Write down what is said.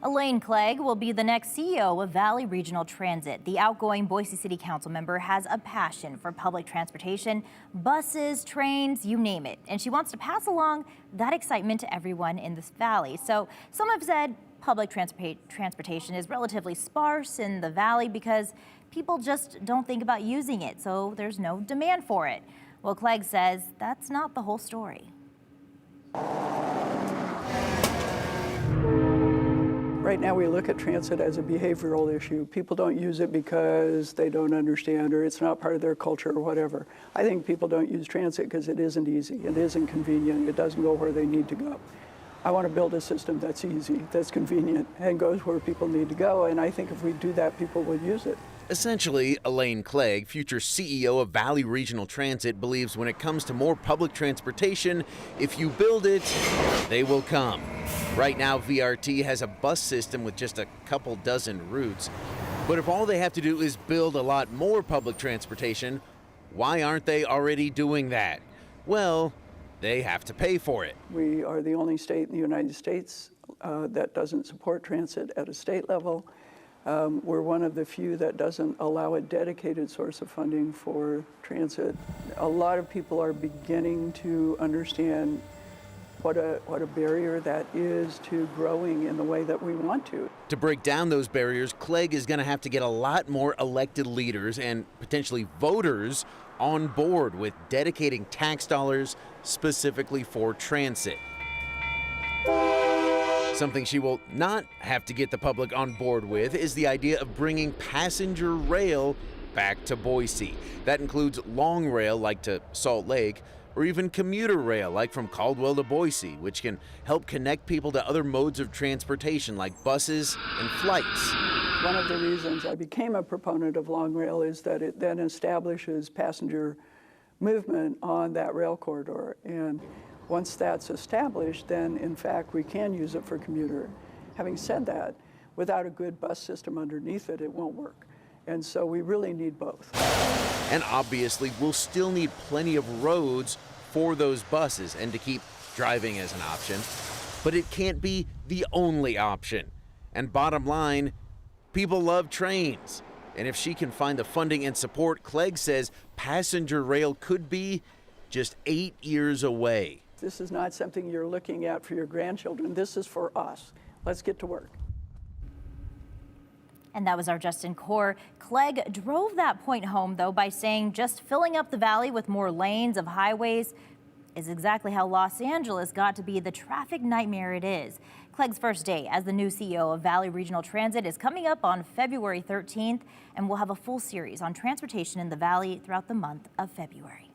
Elaine Clegg will be the next CEO of Valley Regional Transit. The outgoing Boise City Council member has a passion for public transportation, buses, trains, you name it. And she wants to pass along that excitement to everyone in this valley. So some have said public transportation is relatively sparse in the valley because people just don't think about using it, so there's no demand for it. Well, Clegg says that's not the whole story. Right now we look at transit as a behavioral issue. People don't use it because they don't understand or it's not part of their culture or whatever. I think people don't use transit because it isn't easy, it isn't convenient, it doesn't go where they need to go. I want to build a system that's easy, that's convenient, and goes where people need to go, and I think if we do that, people will use it. Essentially, Elaine Clegg, future CEO of Valley Regional Transit, believes when it comes to more public transportation, if you build it, they will come. Right now, VRT has a bus system with just a couple dozen routes. But if all they have to do is build a lot more public transportation, why aren't they already doing that? Well, they have to pay for it. We are the only state in the United States that doesn't support transit at a state level. We're one of the few that doesn't allow a dedicated source of funding for transit. A lot of people are beginning to understand what a barrier that is to growing in the way that we want to. To break down those barriers, Clegg is going to have to get a lot more elected leaders and potentially voters on board with dedicating tax dollars specifically for transit. Something she will not have to get the public on board with is the idea of bringing passenger rail back to Boise. That includes long rail like to Salt Lake, or even commuter rail like from Caldwell to Boise, which can help connect people to other modes of transportation like buses and flights. One of the reasons I became a proponent of long rail is that it then establishes passenger movement on that rail corridor. And once that's established, then in fact we can use it for commuter. Having said that, without a good bus system underneath it, it won't work. And so we really need both. And obviously, we'll still need plenty of roads for those buses and to keep driving as an option. But it can't be the only option. And bottom line, people love trains. And if she can find the funding and support, Clegg says passenger rail could be just 8 years away. This is not something you're looking at for your grandchildren. This is for us. Let's get to work. And that was our Justin Core. Clegg drove that point home, though, by saying just filling up the valley with more lanes of highways is exactly how Los Angeles got to be the traffic nightmare it is. Clegg's first day as the new CEO of Valley Regional Transit is coming up on February 13th, and we'll have a full series on transportation in the valley throughout the month of February.